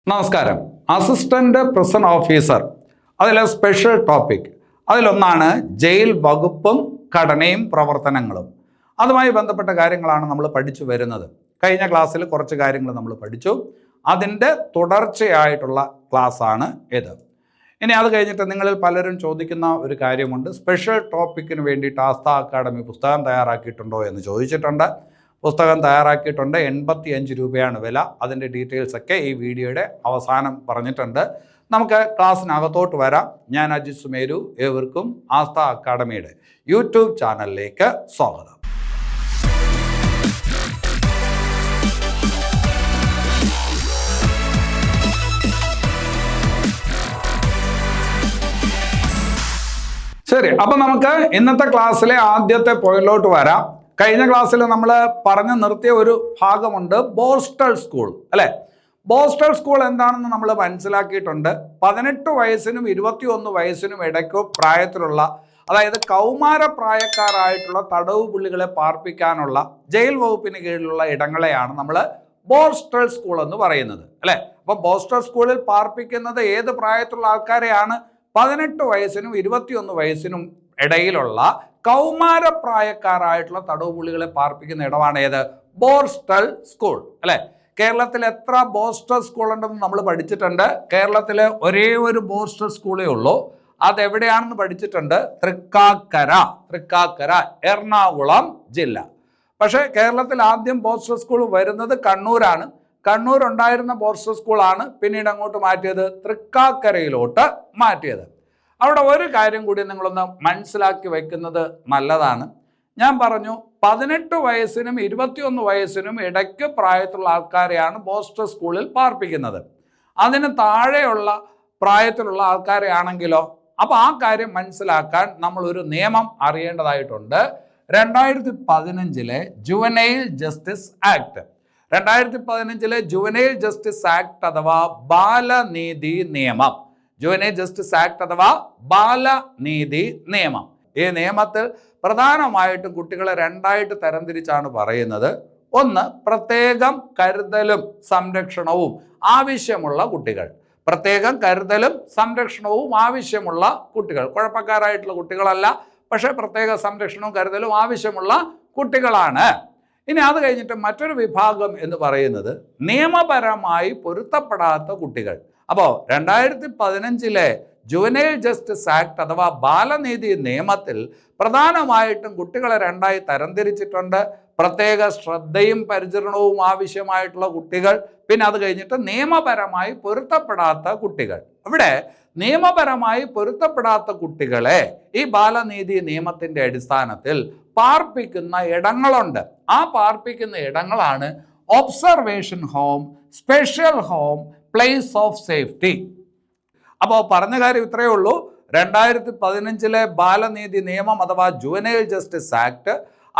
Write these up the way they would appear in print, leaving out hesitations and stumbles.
നമസ്കാരം. Assistant prison officer അതിലെ special topic അതിലൊന്നാണ് ജയിൽ വകുപ്പും ഘടനയും പ്രവർത്തനങ്ങളും. അതുമായി ബന്ധപ്പെട്ട കാര്യങ്ങളാണ് നമ്മൾ പഠിച്ചു വരുന്നത്. കഴിഞ്ഞ ക്ലാസ്സിൽ കുറച്ച് കാര്യങ്ങൾ നമ്മൾ പഠിച്ചു. അതിൻ്റെ തുടർച്ചയായിട്ടുള്ള ക്ലാസ്സാണ് ഇത്. ഇനി അത് കഴിഞ്ഞിട്ട് നിങ്ങളിൽ പലരും ചോദിക്കുന്ന ഒരു കാര്യമുണ്ട്, സ്പെഷ്യൽ ടോപ്പിക്കിന് വേണ്ടിയിട്ട് ആസ്ഥ അക്കാഡമി പുസ്തകം തയ്യാറാക്കിയിട്ടുണ്ടോ എന്ന് ചോദിച്ചിട്ടുണ്ട്. പുസ്തകം തയ്യാറാക്കിയിട്ടുണ്ട്. 85 രൂപയാണ് വില. അതിൻ്റെ ഡീറ്റെയിൽസ് ഒക്കെ ഈ വീഡിയോയുടെ അവസാനം പറഞ്ഞിട്ടുണ്ട്. നമുക്ക് ക്ലാസ്സിനകത്തോട്ട് വരാം. ഞാൻ അജിത് സുമേരു. ഏവർക്കും ആസ്ഥ അക്കാഡമിയുടെ യൂട്യൂബ് ചാനലിലേക്ക് സ്വാഗതം. ശരി, അപ്പം നമുക്ക് ഇന്നത്തെ ക്ലാസ്സിലെ ആദ്യത്തെ പോയിന്റിലോട്ട് വരാം. കഴിഞ്ഞ ക്ലാസ്സിൽ നമ്മൾ പറഞ്ഞു നിർത്തിയ ഒരു ഭാഗമുണ്ട്, ബോസ്റ്റൽ സ്കൂൾ അല്ലേ. ബോസ്റ്റൽ സ്കൂൾ എന്താണെന്ന് നമ്മൾ മനസ്സിലാക്കിയിട്ടുണ്ട്. 18 വയസ്സിനും 21 വയസ്സിനും ഇടയ്ക്കോ പ്രായത്തിലുള്ള, അതായത് കൗമാര പ്രായക്കാരായിട്ടുള്ള തടവ് പുള്ളികളെ പാർപ്പിക്കാനുള്ള ജയിൽ വകുപ്പിന് കീഴിലുള്ള ഇടങ്ങളെയാണ് നമ്മൾ ബോസ്റ്റൽ സ്കൂൾ എന്ന് പറയുന്നത് അല്ലേ. അപ്പം ബോസ്റ്റൽ സ്കൂളിൽ പാർപ്പിക്കുന്നത് ഏത് പ്രായത്തിലുള്ള ആൾക്കാരെയാണ്? 18 വയസ്സിനും 21 വയസ്സിനും ഇടയിലുള്ള കൗമാര പ്രായക്കാരായിട്ടുള്ള തടവ് പുള്ളികളെ പാർപ്പിക്കുന്ന ഇടമാണ് ഏത്? ബോസ്റ്റൽ സ്കൂൾ അല്ലെ. കേരളത്തിൽ എത്ര ബോസ്റ്റൽ സ്കൂൾ ഉണ്ടെന്ന് നമ്മൾ പഠിച്ചിട്ടുണ്ട്. കേരളത്തിൽ ഒരേ ഒരു ബോസ്റ്റൽ സ്കൂളേ ഉള്ളൂ. അതെവിടെയാണെന്ന് പഠിച്ചിട്ടുണ്ട്. തൃക്കാക്കര എറണാകുളം ജില്ല. പക്ഷേ കേരളത്തിൽ ആദ്യം ബോസ്റ്റൽ സ്കൂൾ വരുന്നത് കണ്ണൂരാണ്. കണ്ണൂർ ഉണ്ടായിരുന്ന ബോസ്റ്റൽ സ്കൂളാണ് പിന്നീട് അങ്ങോട്ട് മാറ്റിയത്, തൃക്കാക്കരയിലോട്ട് മാറ്റിയത്. അവിടെ ഒരു കാര്യം കൂടി നിങ്ങളൊന്ന് മനസ്സിലാക്കി വെക്കുന്നത് നല്ലതാണ്. ഞാൻ പറഞ്ഞു 18 വയസ്സിനും 21 വയസ്സിനും ഇടയ്ക്ക് പ്രായത്തിലുള്ള ആൾക്കാരെയാണ് ബോസ്റ്റൽ സ്കൂളിൽ പാർപ്പിക്കുന്നത്. അതിന് താഴെയുള്ള പ്രായത്തിലുള്ള ആൾക്കാരെ ആണെങ്കിലോ? അപ്പോൾ ആ കാര്യം മനസ്സിലാക്കാൻ നമ്മളൊരു നിയമം അറിയേണ്ടതായിട്ടുണ്ട്. 2015 juvenile justice act, 2015 juvenile justice act അഥവാ ബാലനീതി നിയമം, ജുവനൈൽ ജസ്റ്റിസ് ആക്ട് അഥവാ ബാലനീതി നിയമം. ഈ നിയമത്തിൽ പ്രധാനമായിട്ടും കുട്ടികളെ രണ്ടായിട്ട് തരംതിരിച്ചാണ് പറയുന്നത്. ഒന്ന്, പ്രത്യേകം കരുതലും സംരക്ഷണവും ആവശ്യമുള്ള കുട്ടികൾ. പ്രത്യേകം കരുതലും സംരക്ഷണവും ആവശ്യമുള്ള കുട്ടികൾ, കുഴപ്പക്കാരായിട്ടുള്ള കുട്ടികളല്ല, പക്ഷേ പ്രത്യേക സംരക്ഷണവും കരുതലും ആവശ്യമുള്ള കുട്ടികളാണ്. ഇനി അത് കഴിഞ്ഞിട്ട് മറ്റൊരു വിഭാഗം എന്ന് പറയുന്നത് നിയമപരമായി പൊരുത്തപ്പെടാത്ത കുട്ടികൾ. അപ്പോൾ 2015 ജുവനൈൽ ജസ്റ്റിസ് ആക്ട് അഥവാ ബാലനീതി നിയമത്തിൽ പ്രധാനമായിട്ടും കുട്ടികളെ രണ്ടായി തരംതിരിച്ചിട്ടുണ്ട്. പ്രത്യേക ശ്രദ്ധയും പരിചരണവും ആവശ്യമായിട്ടുള്ള കുട്ടികൾ, പിന്നെ അത് കഴിഞ്ഞിട്ട് നിയമപരമായി പൊരുത്തപ്പെടാത്ത കുട്ടികൾ. ഇവിടെ നിയമപരമായി പൊരുത്തപ്പെടാത്ത കുട്ടികളെ ഈ ബാലനീതി നിയമത്തിൻ്റെ അടിസ്ഥാനത്തിൽ പാർപ്പിക്കുന്ന ഇടങ്ങളുണ്ട്. ആ പാർപ്പിക്കുന്ന ഇടങ്ങളാണ് observation home, special home, place of safety. അപ്പോൾ പറഞ്ഞ കാര്യം ഇത്രയേ ഉള്ളൂ. 2015 ബാലനീതി നിയമം അഥവാ ജുവനൈൽ ജസ്റ്റിസ് ആക്ട്,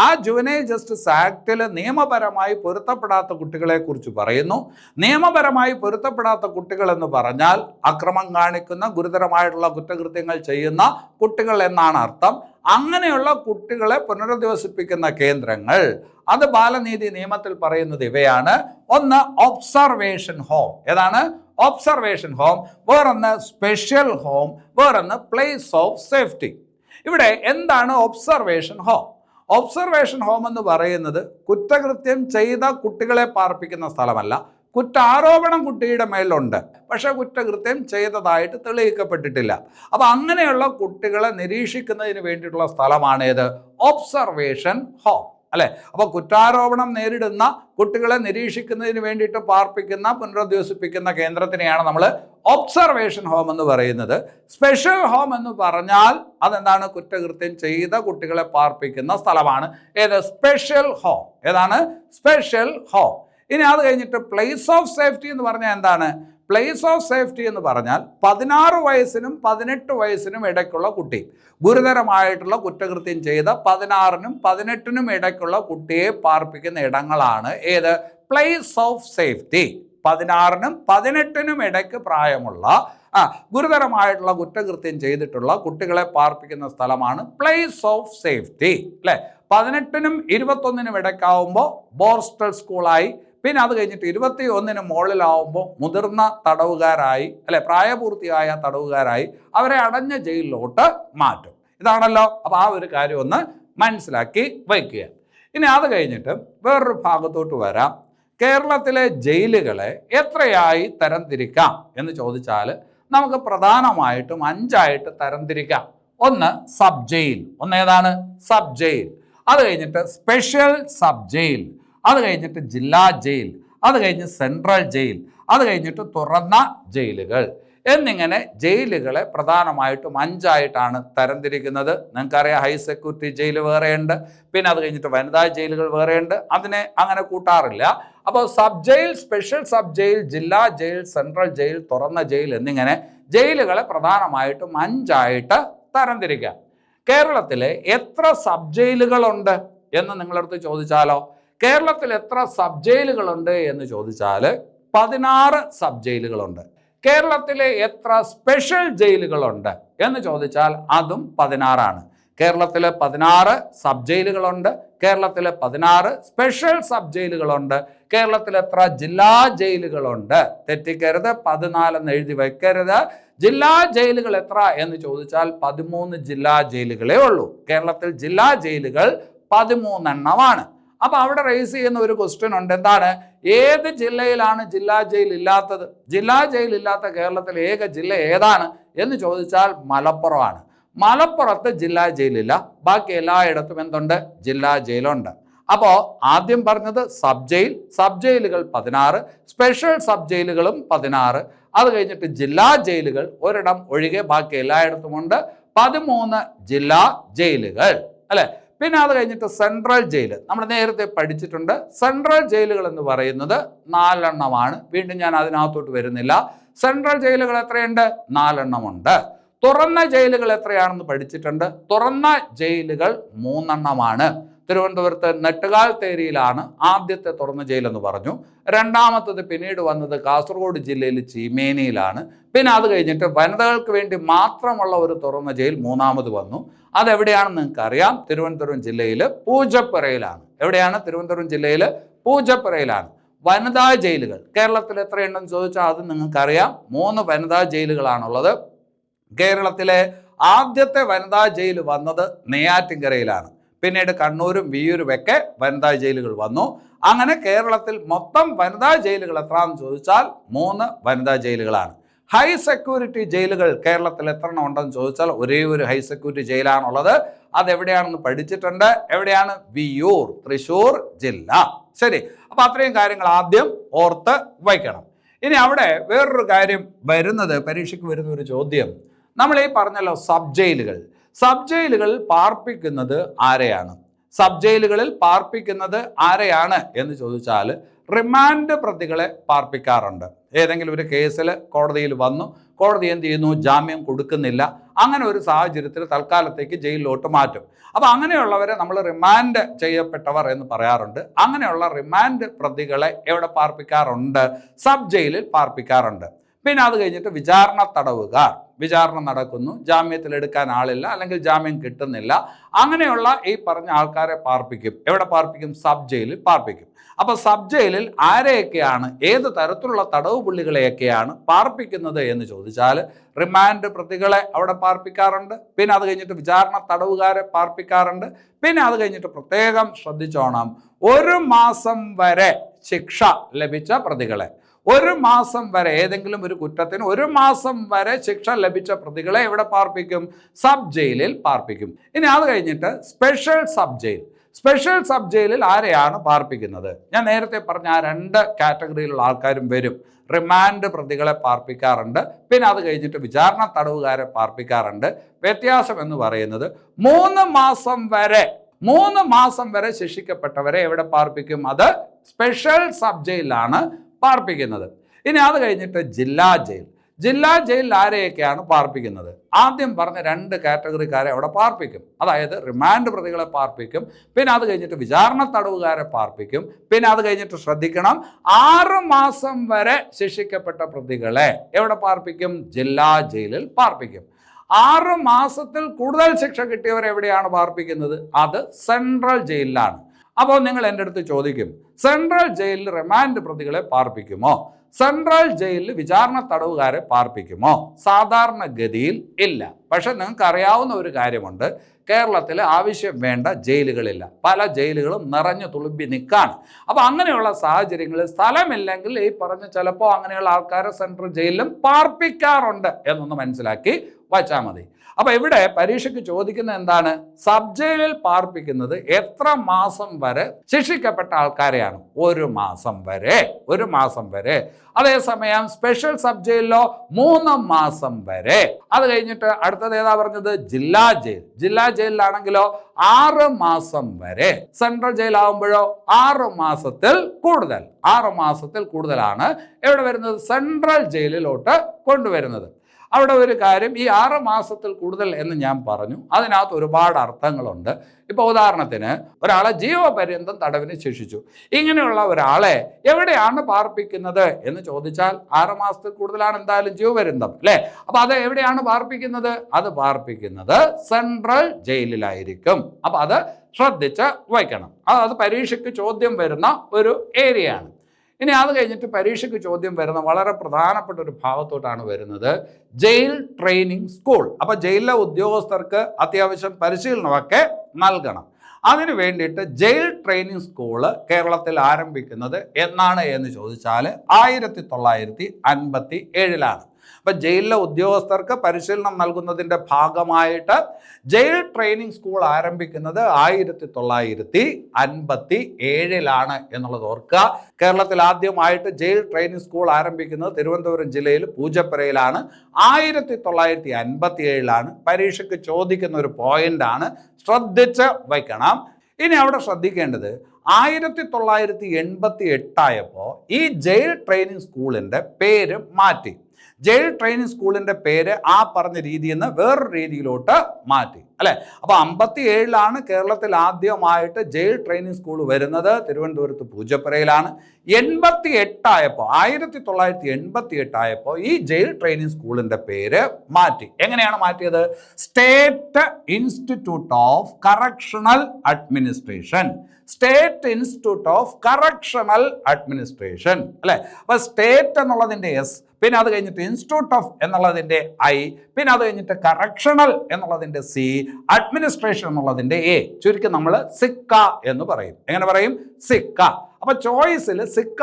ആ ജുവനൈൽ ജസ്റ്റിസ് ആക്ടിൽ നിയമപരമായി പൊരുത്തപ്പെടാത്ത കുട്ടികളെ കുറിച്ച് പറയുന്നു. നിയമപരമായി പൊരുത്തപ്പെടാത്ത കുട്ടികൾ എന്ന് പറഞ്ഞാൽ അക്രമം കാണിക്കുന്ന, ഗുരുതരമായിട്ടുള്ള കുറ്റകൃത്യങ്ങൾ ചെയ്യുന്ന കുട്ടികൾ എന്നാണ് അർത്ഥം. അങ്ങനെയുള്ള കുട്ടികളെ പുനരധിവസിപ്പിക്കുന്ന കേന്ദ്രങ്ങൾ, അത് ബാലനീതി നിയമത്തിൽ പറയുന്നത് ഇവയാണ്. ഒന്ന്, ഒബ്സർവേഷൻ ഹോം. ഏതാണ്? Observation home. വേറൊന്ന് സ്പെഷ്യൽ ഹോം. വേറൊന്ന് പ്ലേസ് ഓഫ് സേഫ്റ്റി. ഇവിടെ എന്താണ് ഒബ്സർവേഷൻ ഹോം? ഒബ്സർവേഷൻ ഹോം എന്ന് പറയുന്നത് കുറ്റകൃത്യം ചെയ്ത കുട്ടികളെ പാർപ്പിക്കുന്ന സ്ഥലമല്ല. കുറ്റാരോപണം കുട്ടിയുടെ മേലുണ്ട്, പക്ഷെ കുറ്റകൃത്യം ചെയ്തതായിട്ട് തെളിയിക്കപ്പെട്ടിട്ടില്ല. അപ്പം അങ്ങനെയുള്ള കുട്ടികളെ നിരീക്ഷിക്കുന്നതിന് വേണ്ടിയിട്ടുള്ള സ്ഥലമാണ് ഏത്? ഒബ്സർവേഷൻ ഹോം അല്ലെ. അപ്പോൾ കുറ്റാരോപണം നേരിടുന്ന കുട്ടികളെ നിരീക്ഷിക്കുന്നതിന് വേണ്ടിയിട്ട് പാർപ്പിക്കുന്ന, പുനരധിവസിപ്പിക്കുന്ന കേന്ദ്രത്തിനെയാണ് നമ്മൾ ഒബ്സർവേഷൻ ഹോം എന്ന് പറയുന്നത്. സ്പെഷ്യൽ ഹോം എന്ന് പറഞ്ഞാൽ അതെന്താണ്? കുറ്റകൃത്യം ചെയ്ത കുട്ടികളെ പാർപ്പിക്കുന്ന സ്ഥലമാണ് ഏത്? Special home. ഏതാണ്? Special home. ഇനി അത് കഴിഞ്ഞിട്ട് പ്ലേസ് ഓഫ് സേഫ്റ്റി എന്ന് പറഞ്ഞാൽ എന്താണ്? പ്ലേസ് ഓഫ് സേഫ്റ്റി എന്ന് പറഞ്ഞാൽ 16 വയസ്സിനും 18 വയസ്സിനും ഇടയ്ക്കുള്ള കുട്ടി, ഗുരുതരമായിട്ടുള്ള കുറ്റകൃത്യം ചെയ്ത 16നും 18നും ഇടയ്ക്കുള്ള കുട്ടിയെ പാർപ്പിക്കുന്ന ഇടങ്ങളാണ് ഏത്? Place of safety. 16നും 18നും ഇടയ്ക്ക് പ്രായമുള്ള ഗുരുതരമായിട്ടുള്ള കുറ്റകൃത്യം ചെയ്തിട്ടുള്ള കുട്ടികളെ പാർപ്പിക്കുന്ന സ്ഥലമാണ് പ്ലേസ് ഓഫ് സേഫ്റ്റി അല്ലേ. 18നും 21നും ഇടയ്ക്കാവുമ്പോൾ ബോസ്റ്റൽ സ്കൂളായി, പിന്നെ അത് കഴിഞ്ഞിട്ട് 21 മുകളിലാവുമ്പോൾ മുതിർന്ന തടവുകാരായി പ്രായപൂർത്തിയായ തടവുകാരായി അവരെ അടഞ്ഞ ജയിലിലോട്ട് മാറ്റും. ഇതാണല്ലോ. അപ്പോൾ ആ ഒരു കാര്യം ഒന്ന് മനസ്സിലാക്കി വയ്ക്കുക. ഇനി അത് കഴിഞ്ഞിട്ട് വേറൊരു ഭാഗത്തോട്ട് വരാം. കേരളത്തിലെ ജയിലുകളെ എത്രയായി തരംതിരിക്കാം എന്ന് ചോദിച്ചാൽ നമുക്ക് പ്രധാനമായിട്ടും 5ആയിട്ട് തരംതിരിക്കാം. ഒന്ന് സബ് ജയിൽ, ഏതാണ് സബ് ജയിൽ. അത് കഴിഞ്ഞിട്ട് സ്പെഷ്യൽ സബ് ജയിൽ, അത് കഴിഞ്ഞിട്ട് ജില്ലാ ജയിൽ, അത് കഴിഞ്ഞ് സെൻട്രൽ ജയിൽ, അത് കഴിഞ്ഞിട്ട് തുറന്ന ജയിലുകൾ എന്നിങ്ങനെ ജയിലുകളെ പ്രധാനമായിട്ടും 5ആയിട്ടാണ് തരംതിരിക്കുന്നത്. നിങ്ങൾക്കറിയാം, ഹൈ സെക്യൂരിറ്റി ജയിൽ വേറെയുണ്ട്, പിന്നെ അത് കഴിഞ്ഞിട്ട് വനിതാ ജയിലുകൾ വേറെയുണ്ട്. അതിനെ അങ്ങനെ കൂട്ടാറില്ല. അപ്പോൾ sub jail, special sub jail, ജില്ലാ ജയിൽ, സെൻട്രൽ ജയിൽ, തുറന്ന ജയിൽ എന്നിങ്ങനെ ജയിലുകളെ പ്രധാനമായിട്ടും 5ആയിട്ട് തരംതിരിക്കാം. കേരളത്തിലെ എത്ര സബ് ജയിലുകളുണ്ട് എന്ന് നിങ്ങളടുത്ത് ചോദിച്ചാലോ? കേരളത്തിൽ എത്ര സബ് ജയിലുകളുണ്ട് എന്ന് ചോദിച്ചാൽ 16 സബ് ജയിലുകളുണ്ട്. കേരളത്തിലെ എത്ര സ്പെഷ്യൽ ജയിലുകളുണ്ട് എന്ന് ചോദിച്ചാൽ അതും 16ആണ്. കേരളത്തിലെ 16 സബ് ജയിലുകളുണ്ട്, കേരളത്തിലെ 16 സ്പെഷ്യൽ സബ് ജയിലുകളുണ്ട്. കേരളത്തിൽ എത്ര ജില്ലാ ജയിലുകളുണ്ട്? തെറ്റിക്കരുത്, 14 എന്ന് എഴുതി വയ്ക്കരുത്. ജില്ലാ ജയിലുകൾ എത്ര എന്ന് ചോദിച്ചാൽ 13 ജില്ലാ ജയിലുകളേ ഉള്ളൂ. കേരളത്തിൽ ജില്ലാ ജയിലുകൾ 13 എണ്ണമാണ്. അപ്പൊ അവിടെ റേസ് ചെയ്യുന്ന ഒരു ക്വസ്റ്റ്യൻ ഉണ്ട്. എന്താണ്? ഏത് ജില്ലയിലാണ് ജില്ലാ ജയിൽ ഇല്ലാത്തത്? ജില്ലാ ജയിൽ ഇല്ലാത്ത കേരളത്തിലെ ഏക ജില്ല ഏതാണ് എന്ന് ചോദിച്ചാൽ മലപ്പുറമാണ്. മലപ്പുറത്ത് ജില്ലാ ജയിലില്ല, ബാക്കി എല്ലായിടത്തും എന്തുണ്ട്? ജില്ലാ ജയിലുണ്ട്. അപ്പോൾ ആദ്യം പറഞ്ഞത് സബ് ജയിൽ, സബ് ജയിലുകൾ 16, സ്പെഷ്യൽ സബ് ജയിലുകളും 16, അത് കഴിഞ്ഞിട്ട് ജില്ലാ ജയിലുകൾ ഒരിടം ഒഴികെ ബാക്കി എല്ലായിടത്തുമുണ്ട് 13 ജില്ലാ ജയിലുകൾ, അല്ലെ? പിന്നെ അത് കഴിഞ്ഞിട്ട് സെൻട്രൽ ജയിൽ നമ്മൾ നേരത്തെ പഠിച്ചിട്ടുണ്ട്. സെൻട്രൽ ജയിലുകൾ എന്ന് പറയുന്നത് 4 എണ്ണമാണ്. വീണ്ടും ഞാൻ അതിനകത്തോട്ട് വരുന്നില്ല. സെൻട്രൽ ജയിലുകൾ എത്രയുണ്ട്? 4 എണ്ണമുണ്ട്. തുറന്ന ജയിലുകൾ എത്രയാണെന്ന് പഠിച്ചിട്ടുണ്ട്. തുറന്ന ജയിലുകൾ 3 എണ്ണമാണ്. തിരുവനന്തപുരത്ത് നെട്ടുകാൽ തേരിയിലാണ് ആദ്യത്തെ തുറന്ന ജയിൽ എന്ന് പറഞ്ഞു. രണ്ടാമത്തത് പിന്നീട് വന്നത് കാസർഗോഡ് ജില്ലയിൽ ചീമേനിയിലാണ്. പിന്നെ അത് കഴിഞ്ഞിട്ട് വനിതകൾക്ക് വേണ്ടി മാത്രമുള്ള ഒരു തുറന്ന ജയിൽ മൂന്നാമത് വന്നു. അതെവിടെയാണെന്ന് നിങ്ങൾക്ക് അറിയാം. തിരുവനന്തപുരം ജില്ലയിൽ പൂജപ്പുരയിലാണ്. എവിടെയാണ്? തിരുവനന്തപുരം ജില്ലയിൽ പൂജപ്പുരയിലാണ്. വനിതാ ജയിലുകൾ കേരളത്തിൽ എത്രയുണ്ടെന്ന് ചോദിച്ചാൽ അത് നിങ്ങൾക്കറിയാം. 3 വനിതാ ജയിലുകളാണുള്ളത്. കേരളത്തിലെ ആദ്യത്തെ വനിതാ ജയിൽ വന്നത് നെയ്യാറ്റിൻകരയിലാണ്. പിന്നീട് കണ്ണൂരും വിയ്യൂരും ഒക്കെ വനിതാ ജയിലുകൾ വന്നു. അങ്ങനെ കേരളത്തിൽ മൊത്തം വനിതാ ജയിലുകൾ എത്രയാണെന്ന് ചോദിച്ചാൽ 3 വനിതാ ജയിലുകളാണ്. ഹൈ സെക്യൂരിറ്റി ജയിലുകൾ കേരളത്തിൽ എത്ര എണ്ണം ഉണ്ടെന്ന് ചോദിച്ചാൽ ഒരേ ഒരു ഹൈ സെക്യൂരിറ്റി ജയിലാണുള്ളത്. അതെവിടെയാണെന്ന് പഠിച്ചിട്ടുണ്ട്. എവിടെയാണ്? വിയ്യൂർ, തൃശ്ശൂർ ജില്ല. ശരി, അപ്പൊ അത്രയും കാര്യങ്ങൾ ആദ്യം ഓർത്ത് വയ്ക്കണം. ഇനി അവിടെ വേറൊരു കാര്യം വരുന്നത്, പരീക്ഷയ്ക്ക് വരുന്ന ഒരു ചോദ്യം, നമ്മൾ ഈ പറഞ്ഞല്ലോ സബ് ജയിലുകൾ. സബ് ജയിലുകളിൽ പാർപ്പിക്കുന്നത് ആരെയാണ്? സബ് ജയിലുകളിൽ പാർപ്പിക്കുന്നത് ആരെയാണ് എന്ന് ചോദിച്ചാൽ റിമാൻഡ് പ്രതികളെ പാർപ്പിക്കാറുണ്ട്. ഏതെങ്കിലും ഒരു കേസിൽ കോടതിയിൽ വന്നു, കോടതി എന്ത് ചെയ്യുന്നു? ജാമ്യം കൊടുക്കുന്നില്ല. അങ്ങനെ ഒരു സാഹചര്യത്തിൽ തൽക്കാലത്തേക്ക് ജയിലിലോട്ട് മാറ്റും. അപ്പോൾ അങ്ങനെയുള്ളവരെ നമ്മൾ റിമാൻഡ് ചെയ്യപ്പെട്ടവർ എന്ന് പറയാറുണ്ട്. അങ്ങനെയുള്ള റിമാൻഡ് പ്രതികളെ എവിടെ പാർപ്പിക്കാറുണ്ട്? സബ് ജയിലിൽ പാർപ്പിക്കാറുണ്ട്. പിന്നെ അത് കഴിഞ്ഞിട്ട് വിചാരണ തടവുകാർ, വിചാരണ നടക്കുന്നു, ജാമ്യത്തിലെടുക്കാൻ ആളില്ല, അല്ലെങ്കിൽ ജാമ്യം കിട്ടുന്നില്ല, അങ്ങനെയുള്ള ഈ പറഞ്ഞ ആൾക്കാരെ പാർപ്പിക്കും. എവിടെ പാർപ്പിക്കും? സബ് ജയിലിൽ പാർപ്പിക്കും. അപ്പോൾ സബ് ജയിലിൽ ആരെയൊക്കെയാണ്, ഏത് തരത്തിലുള്ള തടവ് പുള്ളികളെയൊക്കെയാണ് പാർപ്പിക്കുന്നത് എന്ന് ചോദിച്ചാൽ റിമാൻഡ് പ്രതികളെ അവിടെ പാർപ്പിക്കാറുണ്ട്. പിന്നെ അത് കഴിഞ്ഞിട്ട് വിചാരണ തടവുകാരെ പാർപ്പിക്കാറുണ്ട്. പിന്നെ അത് കഴിഞ്ഞിട്ട് പ്രത്യേകം ശ്രദ്ധിച്ചോണം, 1 മാസം വരെ ശിക്ഷ ലഭിച്ച പ്രതികളെ, 1 മാസം വരെ ഏതെങ്കിലും ഒരു കുറ്റത്തിന് 1 മാസം വരെ ശിക്ഷ ലഭിച്ച പ്രതികളെ എവിടെ പാർപ്പിക്കും? സബ് ജയിലിൽ പാർപ്പിക്കും. ഇനി അത് കഴിഞ്ഞിട്ട് special sub jail. Special sub ജയിലിൽ ആരെയാണ് പാർപ്പിക്കുന്നത്? ഞാൻ നേരത്തെ പറഞ്ഞ ആ 2 കാറ്റഗറിയിലുള്ള ആൾക്കാരും വരും. റിമാൻഡ് പ്രതികളെ പാർപ്പിക്കാറുണ്ട്. പിന്നെ അത് കഴിഞ്ഞിട്ട് വിചാരണ തടവുകാരെ പാർപ്പിക്കാറുണ്ട്. വ്യത്യാസം എന്ന് പറയുന്നത് 3 മാസം വരെ ശിക്ഷിക്കപ്പെട്ടവരെ എവിടെ പാർപ്പിക്കും? അത് സ്പെഷ്യൽ സബ് ജയിലാണ് പാർപ്പിക്കുന്നത്. ഇനി അത് കഴിഞ്ഞിട്ട് ജില്ലാ ജയിൽ. ജില്ലാ ജയിലിൽ ആരെയൊക്കെയാണ് പാർപ്പിക്കുന്നത്? ആദ്യം പറഞ്ഞ 2 കാറ്റഗറിക്കാരെ അവിടെ പാർപ്പിക്കും. അതായത് റിമാൻഡ് പ്രതികളെ പാർപ്പിക്കും. പിന്നെ അത് കഴിഞ്ഞിട്ട് വിചാരണ തടവുകാരെ പാർപ്പിക്കും. പിന്നെ അത് കഴിഞ്ഞിട്ട് ശ്രദ്ധിക്കണം, 6 മാസം വരെ ശിക്ഷിക്കപ്പെട്ട പ്രതികളെ എവിടെ പാർപ്പിക്കും? ജില്ലാ ജയിലിൽ പാർപ്പിക്കും. 6 മാസത്തിൽ കൂടുതൽ ശിക്ഷ കിട്ടിയവർ എവിടെയാണ് പാർപ്പിക്കുന്നത്? അത് സെൻട്രൽ ജയിലിലാണ്. അപ്പോൾ നിങ്ങൾ എൻ്റെ അടുത്ത് ചോദിക്കും, സെൻട്രൽ ജയിലിൽ റിമാൻഡ് പ്രതികളെ പാർപ്പിക്കുമോ? സെൻട്രൽ ജയിലിൽ വിചാരണ തടവുകാരെ പാർപ്പിക്കുമോ? സാധാരണഗതിയിൽ ഇല്ല. പക്ഷെ നിങ്ങൾക്ക് അറിയാവുന്ന ഒരു കാര്യമുണ്ട്, കേരളത്തിൽ ആവശ്യം വേണ്ട ജയിലുകളില്ല. പല ജയിലുകളും നിറഞ്ഞു തുളുമ്പി നിൽക്കാണ്. അപ്പോൾ അങ്ങനെയുള്ള സാഹചര്യങ്ങളിൽ സ്ഥലമില്ലെങ്കിൽ ഈ പറഞ്ഞ ചിലപ്പോൾ അങ്ങനെയുള്ള ആൾക്കാരെ സെൻട്രൽ ജയിലിലും പാർപ്പിക്കാറുണ്ട് എന്നൊന്ന് മനസ്സിലാക്കി വച്ചാൽ മതി. അപ്പോൾ ഇവിടെ പരീക്ഷയ്ക്ക് ചോദിക്കുന്നത് എന്താണ്? സബ് ജയിലിൽ പാർപ്പിക്കുന്നത് എത്ര മാസം വരെ ശിക്ഷിക്കപ്പെട്ട ആൾക്കാരെയാണ്? 1 മാസം വരെ. 1 മാസം വരെ. അതേസമയം സ്പെഷ്യൽ സബ് ജയിലിലോ 3 മാസം വരെ. അത് കഴിഞ്ഞിട്ട് അടുത്തത് ഏതാ പറഞ്ഞത്? ജില്ലാ ജയിൽ. ജില്ലാ ജയിലിലാണെങ്കിലോ 6 മാസം വരെ. സെൻട്രൽ ജയിലാവുമ്പോഴോ 6 മാസത്തിൽ കൂടുതൽ. 6 മാസത്തിൽ കൂടുതലാണ് എവിടെ വരുന്നത്? സെൻട്രൽ ജയിലിലോട്ട് കൊണ്ടുവരുന്നത്. അവിടെ ഒരു കാര്യം, ഈ 6 മാസത്തിൽ കൂടുതൽ എന്ന് ഞാൻ പറഞ്ഞു, അതിനകത്ത് ഒരുപാട് അർത്ഥങ്ങളുണ്ട്. ഇപ്പോൾ ഉദാഹരണത്തിന് ഒരാളെ ജീവപര്യന്തം തടവിന് ശിക്ഷിച്ചു. ഇങ്ങനെയുള്ള ഒരാളെ എവിടെയാണ് പാർപ്പിക്കുന്നത് എന്ന് ചോദിച്ചാൽ 6 മാസത്തിൽ കൂടുതലാണ് എന്തായാലും ജീവപര്യന്തം, അല്ലേ? അപ്പോൾ അത് എവിടെയാണ് പാർപ്പിക്കുന്നത്? അത് പാർപ്പിക്കുന്നത് സെൻട്രൽ ജയിലിലായിരിക്കും. അപ്പോൾ അത് ശ്രദ്ധിച്ച് വയ്ക്കണം. അത് പരീക്ഷയ്ക്ക് ചോദ്യം വരുന്ന ഒരു ഏരിയയാണ്. ഇനി അത് കഴിഞ്ഞിട്ട് പരീക്ഷയ്ക്ക് ചോദ്യം വരുന്ന വളരെ പ്രധാനപ്പെട്ട ഒരു ഭാഗത്തോട്ടാണ് വരുന്നത്, ജയിൽ ട്രെയിനിങ് സ്കൂൾ. അപ്പോൾ ജയിലിലെ ഉദ്യോഗസ്ഥർക്ക് അത്യാവശ്യം പരിശീലനമൊക്കെ നൽകണം. അതിനു വേണ്ടിയിട്ട് ജയിൽ ട്രെയിനിങ് സ്കൂള് കേരളത്തിൽ ആരംഭിക്കുന്നത് എന്നാണ് എന്ന് ചോദിച്ചാൽ 1957 അപ്പം ജയിലിലെ ഉദ്യോഗസ്ഥർക്ക് പരിശീലനം നൽകുന്നതിൻ്റെ ഭാഗമായിട്ട് ജയിൽ ട്രെയിനിങ് സ്കൂൾ ആരംഭിക്കുന്നത് 1957 എന്നുള്ളത് ഓർക്കുക. കേരളത്തിൽ ആദ്യമായിട്ട് ജയിൽ ട്രെയിനിങ് സ്കൂൾ ആരംഭിക്കുന്നത് തിരുവനന്തപുരം ജില്ലയിൽ പൂജപ്പുരയിലാണ്. 1957 പരീക്ഷയ്ക്ക് ചോദിക്കുന്ന ഒരു പോയിന്റാണ്, ശ്രദ്ധിച്ച് വയ്ക്കണം. ഇനി അവിടെ ശ്രദ്ധിക്കേണ്ടത് 1988 ഈ ജയിൽ ട്രെയിനിങ് സ്കൂളിൻ്റെ പേര് മാറ്റി. ജയിൽ ട്രെയിനിങ് സ്കൂളിൻ്റെ പേര് ആ പറഞ്ഞ രീതിയിൽ നിന്ന് വേറൊരു രീതിയിലോട്ട് മാറ്റി, അല്ലേ? അപ്പോൾ 57 കേരളത്തിൽ ആദ്യമായിട്ട് ജയിൽ ട്രെയിനിങ് സ്കൂൾ വരുന്നത് തിരുവനന്തപുരത്ത് പൂജപ്പുരയിലാണ്. 1988 ഈ ജയിൽ ട്രെയിനിങ് സ്കൂളിൻ്റെ പേര് മാറ്റി. എങ്ങനെയാണ് മാറ്റിയത്? State institute of correctional administration. State institute of correctional administration, അല്ലേ? അപ്പോൾ സ്റ്റേറ്റ് എന്നുള്ളതിൻ്റെ എസ്, പിന്നെ അത് കഴിഞ്ഞിട്ട് ഇൻസ്റ്റിറ്റ്യൂട്ട് ഓഫ് എന്നുള്ളതിൻ്റെ ഐ, പിന്നെ അത് കഴിഞ്ഞിട്ട് കറക്ഷണൽ എന്നുള്ളതിൻ്റെ സി, അഡ്മിനിസ്ട്രേഷൻ എന്നുള്ളതിൻ്റെ എ. ചുരുക്കി നമ്മൾ സിക്ക എന്ന് പറയും. എങ്ങനെ പറയും? സിക്ക. അപ്പോൾ ചോയ്സിൽ സിക്ക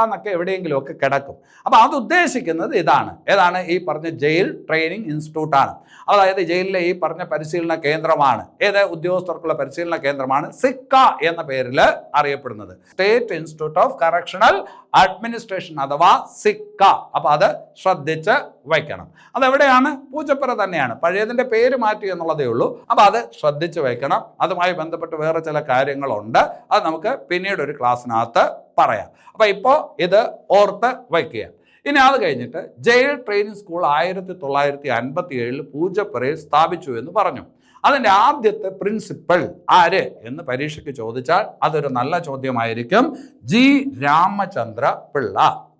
എന്നൊക്കെ എവിടെയെങ്കിലുമൊക്കെ കിടക്കും. അപ്പോൾ അത് ഉദ്ദേശിക്കുന്നത് ഇതാണ്. ഏതാണ്? ഈ പറഞ്ഞ ജയിൽ ട്രെയിനിങ് ഇൻസ്റ്റിറ്റ്യൂട്ടാണ്. അതായത് ജയിലിലെ ഈ പറഞ്ഞ പരിശീലന കേന്ദ്രമാണ്. ഏത്? ഉദ്യോഗസ്ഥർക്കുള്ള പരിശീലന കേന്ദ്രമാണ് സിക്ക എന്ന പേരിൽ അറിയപ്പെടുന്നത്. State institute of correctional administration അഥവാ സിക്ക. അപ്പോൾ അത് ശ്രദ്ധിച്ച് വയ്ക്കണം. അതെവിടെയാണ്? പൂജപ്പുര തന്നെയാണ്. പഴയതിൻ്റെ പേര് മാറ്റി എന്നുള്ളതേ ഉള്ളൂ. അപ്പോൾ അത് ശ്രദ്ധിച്ച് വയ്ക്കണം. അതുമായി ബന്ധപ്പെട്ട് വേറെ ചില കാര്യങ്ങളുണ്ട്, അത് നമുക്ക് പിന്നീട് ഒരു ക്ലാസ്സിനകത്ത് പറയാം. അപ്പോൾ ഇപ്പോൾ ഇത് ഓർത്ത് വയ്ക്കുക. ഇനി അത് കഴിഞ്ഞിട്ട് ജയിൽ ട്രെയിനിങ് സ്കൂൾ 1957 പൂജപ്പുരയിൽ സ്ഥാപിച്ചു എന്ന് പറഞ്ഞു. അതിൻ്റെ ആദ്യത്തെ പ്രിൻസിപ്പൽ ആര് എന്ന് പരീക്ഷയ്ക്ക് ചോദിച്ചാൽ അതൊരു നല്ല ചോദ്യമായിരിക്കും. ജി രാമചന്ദ്ര പിള്ള,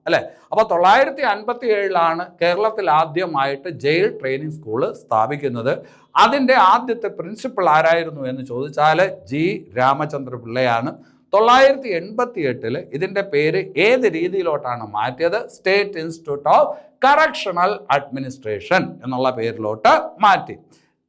അല്ലേ? അപ്പോൾ 1957 കേരളത്തിൽ ആദ്യമായിട്ട് ജയിൽ ട്രെയിനിങ് സ്കൂള് സ്ഥാപിക്കുന്നത്. അതിൻ്റെ ആദ്യത്തെ പ്രിൻസിപ്പൽ ആരായിരുന്നു എന്ന് ചോദിച്ചാൽ ജി രാമചന്ദ്ര പിള്ളയാണ്. 1988 ഇതിൻ്റെ പേര് ഏത് രീതിയിലോട്ടാണ് മാറ്റിയത്? State institute of correctional administration എന്നുള്ള പേരിലോട്ട് മാറ്റി.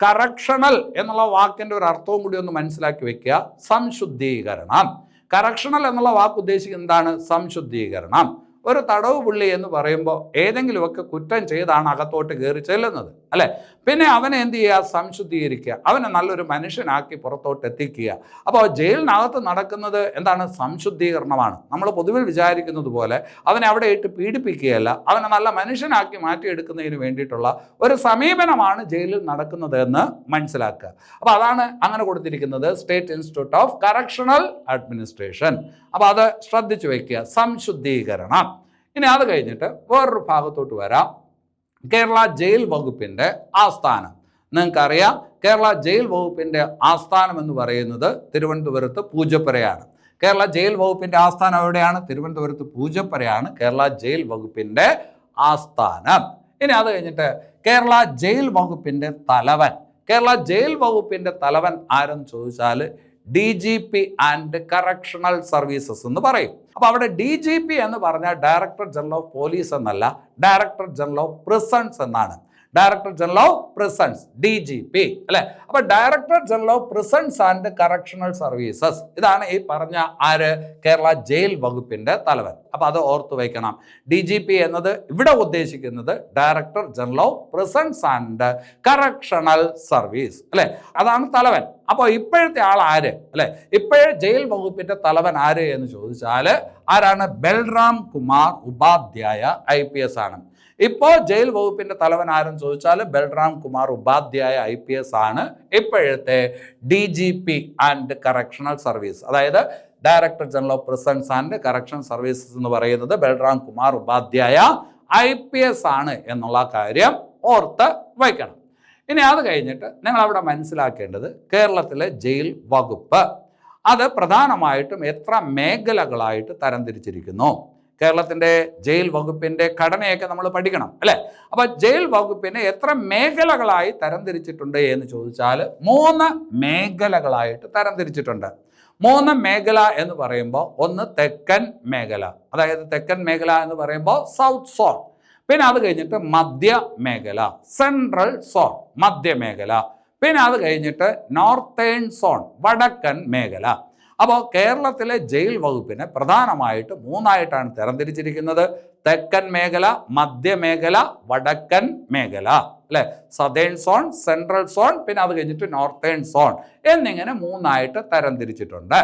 കറക്ഷണൽ എന്നുള്ള വാക്കിൻ്റെ ഒരു അർത്ഥവും കൂടി ഒന്ന് മനസ്സിലാക്കി വെക്കുക. സംശുദ്ധീകരണം. കറക്ഷണൽ എന്നുള്ള വാക്ക് ഉദ്ദേശിക്കുന്നത് എന്താണ്? സംശുദ്ധീകരണം. ഒരു തടവ് പുള്ളി എന്ന് പറയുമ്പോൾ ഏതെങ്കിലുമൊക്കെ കുറ്റം ചെയ്താണ് അകത്തോട്ട് കയറി ചെല്ലുന്നത്, അല്ലേ? പിന്നെ അവനെ എന്ത് ചെയ്യുക? സംശുദ്ധീകരിക്കുക. അവനെ നല്ലൊരു മനുഷ്യനാക്കി പുറത്തോട്ട് എത്തിക്കുക. അപ്പോൾ ജയിലിനകത്ത് നടക്കുന്നത് എന്താണ്? സംശുദ്ധീകരണമാണ്. നമ്മൾ പൊതുവിൽ വിചാരിക്കുന്നത് പോലെ അവനെ അവിടെ ഇട്ട് പീഡിപ്പിക്കുകയല്ല, അവനെ നല്ല മനുഷ്യനാക്കി മാറ്റിയെടുക്കുന്നതിന് വേണ്ടിയിട്ടുള്ള ഒരു സമീപനമാണ് ജയിലിൽ നടക്കുന്നത് എന്ന് മനസ്സിലാക്കുക. അപ്പോൾ അതാണ് അങ്ങനെ കൊടുത്തിരിക്കുന്നത്, state institute of correctional administration. അപ്പോൾ അത് ശ്രദ്ധിച്ചു വയ്ക്കുക, സംശുദ്ധീകരണം. ഇനി അത് കഴിഞ്ഞിട്ട് വേറൊരു ഭാഗത്തോട്ട് വരാം. കേരള ജയിൽ വകുപ്പിൻ്റെ ആസ്ഥാനം. നിങ്ങൾക്കറിയാം, കേരള ജയിൽ വകുപ്പിൻ്റെ ആസ്ഥാനം എന്ന് പറയുന്നത് തിരുവനന്തപുരത്ത് പൂജപ്പുരയാണ്. കേരള ജയിൽ വകുപ്പിൻ്റെ ആസ്ഥാനം എവിടെയാണ്? തിരുവനന്തപുരത്ത് പൂജപ്പുരയാണ് കേരള ജയിൽ വകുപ്പിൻ്റെ ആസ്ഥാനം. ഇനി അത് കഴിഞ്ഞിട്ട് കേരള ജയിൽ വകുപ്പിൻ്റെ തലവൻ. കേരള ജയിൽ വകുപ്പിൻ്റെ തലവൻ ആരെന്ന് ചോദിച്ചാൽ DGP ആൻഡ് കറക്ഷണൽ സർവീസസ് എന്ന് പറയും. അപ്പൊ അവിടെ DGP എന്ന് പറഞ്ഞാൽ ഡയറക്ടർ ജനറൽ ഓഫ് പോലീസ് എന്നല്ല, ഡയറക്ടർ ജനറൽ ഓഫ് പ്രിസൺസ് എന്നാണ്. Director general of prisons, DGP അല്ലെ. അപ്പൊ director general of prisons and correctional services, ഇതാണ് ഈ പറഞ്ഞ ആര്, കേരള ജയിൽ വകുപ്പിന്റെ തലവൻ. അപ്പൊ അത് ഓർത്തു വയ്ക്കണം. DGP എന്നത് ഇവിടെ ഉദ്ദേശിക്കുന്നത് director general of prisons and correctional service അല്ലെ, അതാണ് തലവൻ. അപ്പോൾ ഇപ്പോഴത്തെ ആൾ ആര് അല്ലെ, ഇപ്പോഴേ ജയിൽ വകുപ്പിന്റെ തലവൻ ആര് എന്ന് ചോദിച്ചാൽ ആരാണ്? ബൽറാം കുമാർ ഉപാധ്യായ IPS ആണ്. ഇപ്പോൾ ജയിൽ വകുപ്പിന്റെ തലവൻ ആരെന്ന് ചോദിച്ചാൽ ബൽറാം കുമാർ ഉപാധ്യായ IPS ആണ് ഇപ്പോഴത്തെ DGP ആൻഡ് കറക്ഷണൽ സർവീസ്. അതായത് director general of prisons and correction services എന്ന് പറയുന്നത് ബൽറാം കുമാർ ഉപാധ്യായ IPS ആണ് എന്നുള്ള കാര്യം ഓർത്ത് വയ്ക്കണം. ഇനി അത് കഴിഞ്ഞിട്ട് നിങ്ങൾ അവിടെ മനസ്സിലാക്കേണ്ടത് കേരളത്തിലെ ജയിൽ വകുപ്പ് അത് പ്രധാനമായിട്ടും എത്ര മേഖലകളായിട്ട് തരംതിരിച്ചിരിക്കുന്നു. കേരളത്തിൻ്റെ ജയിൽ വകുപ്പിൻ്റെ ഘടനയൊക്കെ നമ്മൾ പഠിക്കണം അല്ലേ. അപ്പോൾ ജയിൽ വകുപ്പിനെ എത്ര മേഖലകളായി തരംതിരിച്ചിട്ടുണ്ട് എന്ന് ചോദിച്ചാൽ 3 മേഖലകളായിട്ട് തരംതിരിച്ചിട്ടുണ്ട്. 3 മേഖല എന്ന് പറയുമ്പോൾ ഒന്ന് തെക്കൻ മേഖല, അതായത് തെക്കൻ മേഖല എന്ന് പറയുമ്പോൾ സൗത്ത് സോൺ. പിന്നെ അത് കഴിഞ്ഞിട്ട് മധ്യ മേഖല, സെൻട്രൽ സോൺ മധ്യമേഖല. പിന്നെ അത് കഴിഞ്ഞിട്ട് നോർത്തേൺ സോൺ വടക്കൻ മേഖല. അപ്പോൾ കേരളത്തിലെ ജയിൽ വകുപ്പിനെ പ്രധാനമായിട്ട് 3ആയിട്ടാണ് തരംതിരിച്ചിരിക്കുന്നത്. തെക്കൻ മേഖല, മധ്യമേഖല, വടക്കൻ മേഖല അല്ലെ. സദേൺ സോൺ, സെൻട്രൽ സോൺ, പിന്നെ അത് കഴിഞ്ഞിട്ട് നോർത്തേൺ സോൺ എന്നിങ്ങനെ 3ആയിട്ട് തരംതിരിച്ചിട്ടുണ്ട്.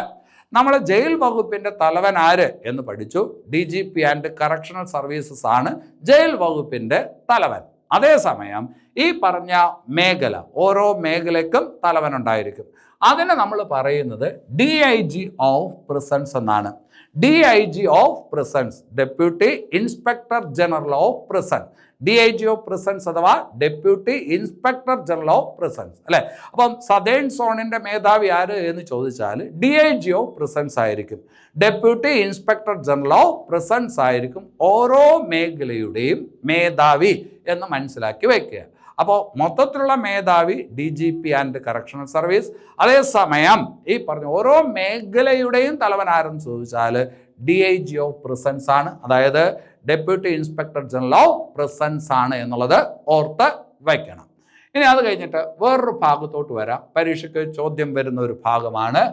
നമ്മൾ ജയിൽ വകുപ്പിന്റെ തലവൻ ആര് എന്ന് പഠിച്ചു. DGP ആൻഡ് കറക്ഷണൽ സർവീസസ് ആണ് ജയിൽ വകുപ്പിന്റെ തലവൻ. അതേസമയം ഈ പറഞ്ഞ മേഖല, ഓരോ മേഖലയ്ക്കും തലവനുണ്ടായിരിക്കും. അതിനെ നമ്മൾ പറയുന്നത് DIG ഓഫ് പ്രിസൺസ് എന്നാണ്. DIG of prisons, deputy inspector general of prison. DIG of prisons അഥവാ deputy inspector general of prisons അല്ലെ. അപ്പം സദേൺ സോണിന്റെ മേധാവി ആര് എന്ന് ചോദിച്ചാൽ DIG ഓഫ് പ്രിസൺസ് ആയിരിക്കും. Deputy inspector general of prisons ആയിരിക്കും ഓരോ മേഖലയുടെയും മേധാവി എന്ന് മനസ്സിലാക്കി വയ്ക്കുക. അപ്പോൾ മൊത്തത്തിലുള്ള മേധാവി DGP ആൻഡ് കറക്ഷണൽ സർവീസ്. അതേസമയം ഈ പറഞ്ഞ ഓരോ മേഖലയുടെയും തലവൻ ആരെന്ന് ചോദിച്ചാൽ DIG ഓഫ് പ്രിസൺസ് ആണ്, അതായത് deputy inspector general of prisons ആണ് എന്നുള്ളത് ഓർത്ത് വയ്ക്കണം. ഇനി അത് കഴിഞ്ഞിട്ട് വേറൊരു ഭാഗത്തോട്ട് വരാം. പരീക്ഷയ്ക്ക് ചോദ്യം വരുന്ന ഒരു ഭാഗമാണ്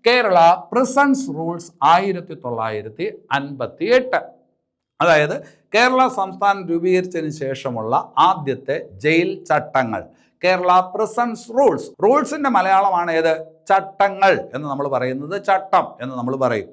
കേരള പ്രിസൺസ് റൂൾസ് 1958. അതായത് കേരള സംസ്ഥാനം രൂപീകരിച്ചതിന് ശേഷമുള്ള ആദ്യത്തെ ജയിൽ ചട്ടങ്ങൾ, കേരള പ്രിസൺസ് റൂൾസ്. റൂൾസിന്റെ മലയാളമാണ് ഏത്? ചട്ടങ്ങൾ എന്ന് നമ്മൾ പറയുന്നത്, ചട്ടം എന്ന് നമ്മൾ പറയും.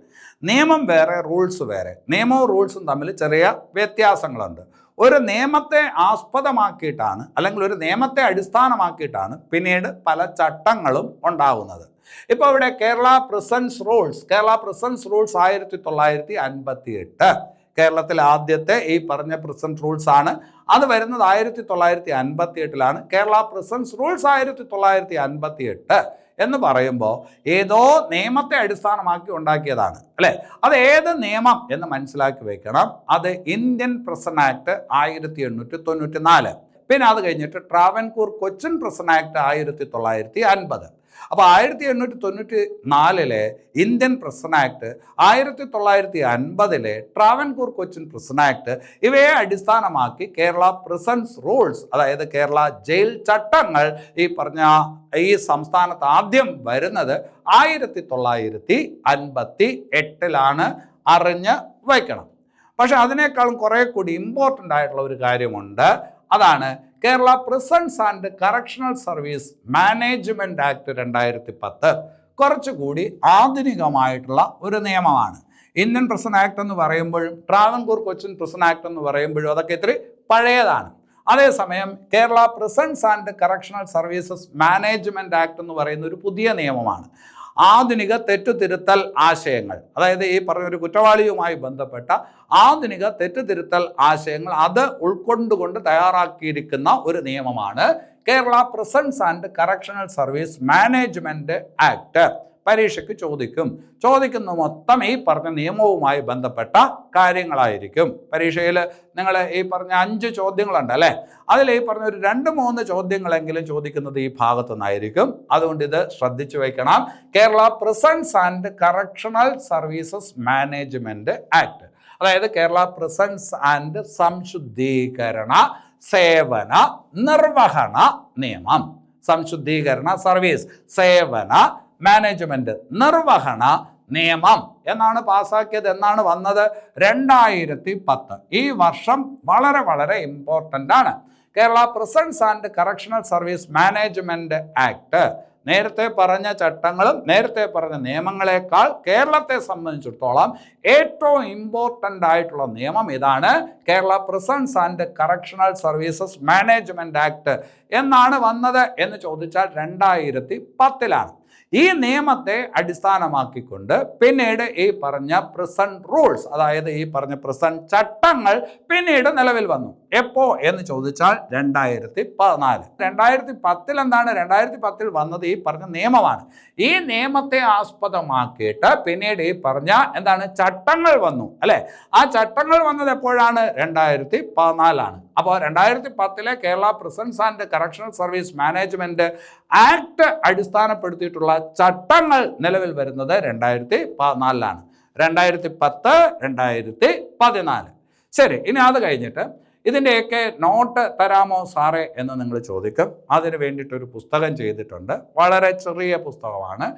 നിയമം വേറെ, റൂൾസ് വേറെ. നിയമവും റൂൾസും തമ്മിൽ ചെറിയ വ്യത്യാസങ്ങളുണ്ട്. ഒരു നിയമത്തെ ആസ്പദമാക്കിയിട്ടാണ് അല്ലെങ്കിൽ ഒരു നിയമത്തെ അടിസ്ഥാനമാക്കിയിട്ടാണ് പിന്നീട് പല ചട്ടങ്ങളും ഉണ്ടാകുന്നത്. ഇപ്പോൾ ഇവിടെ കേരള പ്രിസൺസ് റൂൾസ് 1958 കേരളത്തിൽ ആദ്യത്തെ ഈ പറഞ്ഞ പ്രിസൺസ് റൂൾസ് ആണ്. അത് വരുന്നത് 1958 കേരള പ്രിസൺസ് റൂൾസ് 1958 എന്ന് പറയുമ്പോൾ ഏതോ നിയമത്തെ അടിസ്ഥാനമാക്കി ഉണ്ടാക്കിയതാണ് അല്ലേ. അത് ഏത് നിയമം എന്ന് മനസ്സിലാക്കി വെക്കണം. അത് ഇന്ത്യൻ പ്രിസൺ ആക്ട് 1894. പിന്നെ അത് കഴിഞ്ഞിട്ട് ട്രാവൻകൂർ കൊച്ചിൻ പ്രിസൺ ആക്ട് 1950. അപ്പോൾ 1894 Indian prison act, 1950 Travancore Cochin prison act, ഇവയെ അടിസ്ഥാനമാക്കി കേരള പ്രിസൺസ് റൂൾസ്, അതായത് കേരള ജയിൽ ചട്ടങ്ങൾ ഈ പറഞ്ഞ ഈ സംസ്ഥാനത്ത് ആദ്യം വരുന്നത് 1958 അറിഞ്ഞ് വയ്ക്കണം. പക്ഷെ അതിനേക്കാളും കുറെ കൂടി ഇമ്പോർട്ടൻ്റ് ആയിട്ടുള്ള ഒരു കാര്യമുണ്ട്. അതാണ് Kerala prisons and correctional service management act 2010. കുറച്ചുകൂടി ആധുനികമായിട്ടുള്ള ഒരു നിയമമാണ്. ഇന്ത്യൻ പ്രിസൺ ആക്ട് എന്ന് പറയുമ്പോഴും ട്രാവൻകൂർ കൊച്ചിൻ പ്രിസൺ ആക്ട് എന്ന് പറയുമ്പോഴും അതൊക്കെ ഇത്തിരി പഴയതാണ്. അതേസമയം Kerala prisons and correctional services management act എന്ന് പറയുന്ന ഒരു പുതിയ നിയമമാണ്. ആധുനിക തെറ്റുതിരുത്തൽ ആശയങ്ങൾ, അതായത് ഈ പറഞ്ഞൊരു കുറ്റവാളിയുമായി ബന്ധപ്പെട്ട ആധുനിക തെറ്റുതിരുത്തൽ ആശയങ്ങൾ അത് ഉൾക്കൊണ്ടുകൊണ്ട് തയ്യാറാക്കിയിരിക്കുന്ന ഒരു നിയമമാണ് Kerala prisons and correctional service management act. പരീക്ഷയ്ക്ക് ചോദിക്കുന്ന മൊത്തം ഈ പറഞ്ഞ നിയമവുമായി ബന്ധപ്പെട്ട കാര്യങ്ങളായിരിക്കും. പരീക്ഷയിൽ നിങ്ങൾ ഈ പറഞ്ഞ 5 ചോദ്യങ്ങളുണ്ട് അല്ലേ, അതിൽ ഈ പറഞ്ഞ ഒരു 2-3 ചോദ്യങ്ങളെങ്കിലും ചോദിക്കുന്നത് ഈ ഭാഗത്തു നിന്നായിരിക്കും. അതുകൊണ്ട് ഇത് ശ്രദ്ധിച്ചു വയ്ക്കണം. Kerala prisons and correctional services management act, അതായത് കേരള പ്രിസൺസ് ആൻഡ് സംശുദ്ധീകരണ സേവന നിർവഹണ നിയമം. സംശുദ്ധീകരണ സർവീസ് സേവന മാനേജ്മെന്റ് നിർവഹണ നിയമം എന്നാണ് പാസ്സാക്കിയത്. എന്നാണ് വന്നത്? 2010. ഈ വർഷം വളരെ വളരെ ഇമ്പോർട്ടൻ്റ് ആണ്. Kerala prisons and correctional service management act നേരത്തെ പറഞ്ഞ ചട്ടങ്ങളും നേരത്തെ പറഞ്ഞ നിയമങ്ങളെക്കാൾ കേരളത്തെ സംബന്ധിച്ചിടത്തോളം ഏറ്റവും ഇമ്പോർട്ടൻ്റ് ആയിട്ടുള്ള നിയമം ഇതാണ്. Kerala prisons and correctional services management act എന്നാണ് വന്നത് എന്ന് ചോദിച്ചാൽ 2010-ലാണ്. ഈ നിയമത്തെ അടിസ്ഥാനമാക്കിക്കൊണ്ട് പിന്നീട് ഈ പറഞ്ഞ പ്രിസൺ റൂൾസ്, അതായത് ഈ പറഞ്ഞ പ്രിസൺ ചട്ടങ്ങൾ പിന്നീട് നിലവിൽ വന്നു. എപ്പോ എന്ന് ചോദിച്ചാൽ 2014. 2010 എന്താണ്? 2010 വന്നത് ഈ പറഞ്ഞ നിയമമാണ്. ഈ നിയമത്തെ ആസ്പദമാക്കിയിട്ട് പിന്നീട് ഈ പറഞ്ഞ എന്താണ് ചട്ടങ്ങൾ വന്നു അല്ലെ. ആ ചട്ടങ്ങൾ വന്നത് എപ്പോഴാണ്? 2014-ലാണ്. അപ്പോൾ 2010 Kerala prisons and correctional service management act അടിസ്ഥാനപ്പെടുത്തിയിട്ടുള്ള ചട്ടങ്ങൾ നിലവിൽ വരുന്നത് 2014-ലാണ്. 2010, 2014. ശരി, ഇനി അത് കഴിഞ്ഞിട്ട് ഇതിൻ്റെയൊക്കെ നോട്ട് തരാമോ സാറേ എന്ന് നിങ്ങൾ ചോദിക്കും. അതിന് വേണ്ടിയിട്ടൊരു പുസ്തകം ചെയ്തിട്ടുണ്ട്. വളരെ ചെറിയ പുസ്തകമാണ്.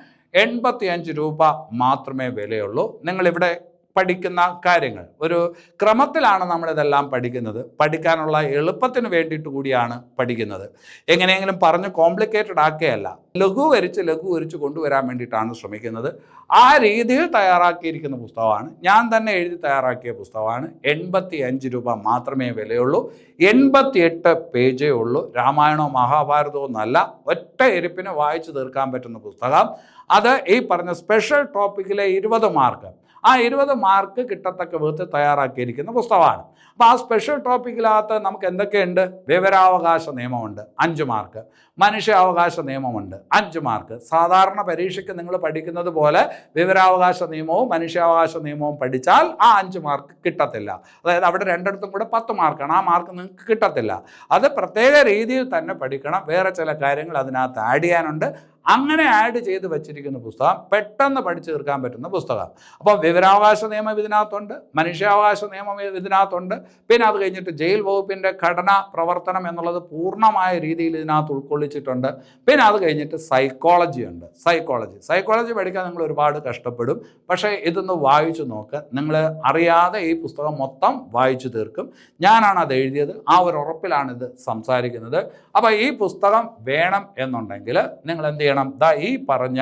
85 രൂപ മാത്രമേ വിലയുള്ളൂ. നിങ്ങളിവിടെ പഠിക്കുന്ന കാര്യങ്ങൾ ഒരു ക്രമത്തിലാണ് നമ്മളിതെല്ലാം പഠിക്കുന്നത്. പഠിക്കാനുള്ള എളുപ്പത്തിന് വേണ്ടിയിട്ട് കൂടിയാണ് പഠിക്കുന്നത്. എങ്ങനെയെങ്കിലും പറഞ്ഞ് കോംപ്ലിക്കേറ്റഡ് ആക്കുകയല്ല, ലഘൂകരിച്ച് കൊണ്ടുവരാൻ വേണ്ടിയിട്ടാണ് ശ്രമിക്കുന്നത്. ആ രീതിയിൽ തയ്യാറാക്കിയിരിക്കുന്ന പുസ്തകമാണ്. ഞാൻ തന്നെ എഴുതി തയ്യാറാക്കിയ പുസ്തകമാണ്. 85 രൂപ മാത്രമേ വിലയുള്ളൂ. 88 പേജേ ഉള്ളൂ. രാമായണവും മഹാഭാരതവും ഒന്നല്ല, ഒറ്റ എരിപ്പിന് വായിച്ചു തീർക്കാൻ പറ്റുന്ന പുസ്തകം. അത് ഈ പറഞ്ഞ സ്പെഷ്യൽ ടോപ്പിക്കിലെ 20 മാർക്ക്, ആ 20 മാർക്ക് കിട്ടത്തക്ക വിധത്തിൽ തയ്യാറാക്കിയിരിക്കുന്ന പുസ്തകമാണ്. അപ്പോൾ ആ സ്പെഷ്യൽ ടോപ്പിക്കിനകത്ത് നമുക്ക് എന്തൊക്കെയുണ്ട്? വിവരാവകാശ നിയമമുണ്ട് 5 മാർക്ക്, മനുഷ്യാവകാശ നിയമമുണ്ട് 5 മാർക്ക്. സാധാരണ പരീക്ഷയ്ക്ക് നിങ്ങൾ പഠിക്കുന്നത് പോലെ വിവരാവകാശ നിയമവും മനുഷ്യാവകാശ നിയമവും പഠിച്ചാൽ ആ 5 മാർക്ക് കിട്ടത്തില്ല. അതായത് അവിടെ രണ്ടിടത്തും കൂടെ 10 മാർക്കാണ്. ആ മാർക്ക് നിങ്ങൾക്ക് കിട്ടത്തില്ല. അത് പ്രത്യേക രീതിയിൽ തന്നെ പഠിക്കണം. വേറെ ചില കാര്യങ്ങൾ അതിനകത്ത് ആഡ് ചെയ്യാനുണ്ട്. അങ്ങനെ ആഡ് ചെയ്ത് വെച്ചിരിക്കുന്ന പുസ്തകം, പെട്ടെന്ന് പഠിച്ചു തീർക്കാൻ പറ്റുന്ന പുസ്തകം. അപ്പോൾ വിവരാവകാശ നിയമം ഇതിനകത്തുണ്ട്, മനുഷ്യാവകാശ നിയമം ഇതിനകത്തുണ്ട്. പിന്നെ അത് കഴിഞ്ഞിട്ട് ജയിൽ വകുപ്പിൻ്റെ ഘടനാ പ്രവർത്തനം എന്നുള്ളത് പൂർണ്ണമായ രീതിയിൽ ഇതിനകത്ത് ഉൾക്കൊള്ളിച്ചിട്ടുണ്ട്. പിന്നെ അത് കഴിഞ്ഞിട്ട് സൈക്കോളജി ഉണ്ട്. സൈക്കോളജി പഠിക്കാൻ നിങ്ങൾ ഒരുപാട് കഷ്ടപ്പെടും. പക്ഷേ ഇതൊന്ന് വായിച്ചു നോക്ക്. നിങ്ങൾ അറിയാതെ ഈ പുസ്തകം മൊത്തം വായിച്ചു തീർക്കും. ഞാനാണ് അത് എഴുതിയത്. ആ ഒരു ഉറപ്പിലാണ് ഇത് സംസാരിക്കുന്നത്. അപ്പോൾ ഈ പുസ്തകം വേണം എന്നുണ്ടെങ്കിൽ നിങ്ങൾ എന്ത് ചെയ്യണം? ഈ പറഞ്ഞ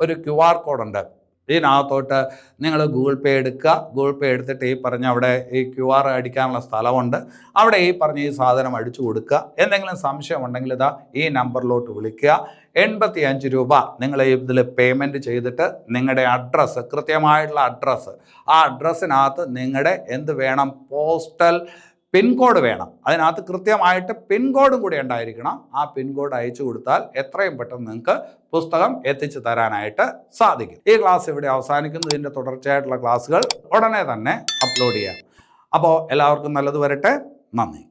ഒരു QR കോഡുണ്ട്. ഇതിനകത്തോട്ട് നിങ്ങൾ ഗൂഗിൾ പേ എടുക്കുക. ഗൂഗിൾ പേ എടുത്തിട്ട് ഈ പറഞ്ഞ അവിടെ ഈ QR അടിക്കാനുള്ള സ്ഥലമുണ്ട്. അവിടെ ഈ പറഞ്ഞ ഈ സാധനം അടിച്ചു കൊടുക്കുക. എന്തെങ്കിലും സംശയം ഉണ്ടെങ്കിൽ ഇതാ ഈ നമ്പറിലോട്ട് വിളിക്കുക. 85 രൂപ നിങ്ങൾ ഇതിൽ പേയ്മെൻറ്റ് ചെയ്തിട്ട് നിങ്ങളുടെ അഡ്രസ്സ്, കൃത്യമായിട്ടുള്ള അഡ്രസ്സ്, ആ അഡ്രസ്സിനകത്ത് നിങ്ങളുടെ എന്ത് വേണം? പോസ്റ്റൽ പിൻകോഡ് വേണം. അതിനകത്ത് കൃത്യമായിട്ട് പിൻകോഡും കൂടി ഉണ്ടായിരിക്കണം. ആ പിൻകോഡ് അയച്ചു കൊടുത്താൽ എത്രയും പെട്ടെന്ന് നിങ്ങൾക്ക് പുസ്തകം എത്തിച്ചു തരാനായിട്ട് സാധിക്കും. ഈ ക്ലാസ് ഇവിടെ അവസാനിക്കുന്നു. ഇതിൻ്റെ തുടർച്ചയായിട്ടുള്ള ക്ലാസ്സുകൾ ഉടനെ തന്നെ അപ്ലോഡ് ചെയ്യാം. അപ്പോൾ എല്ലാവർക്കും നല്ലത് വരട്ടെ. നന്ദി.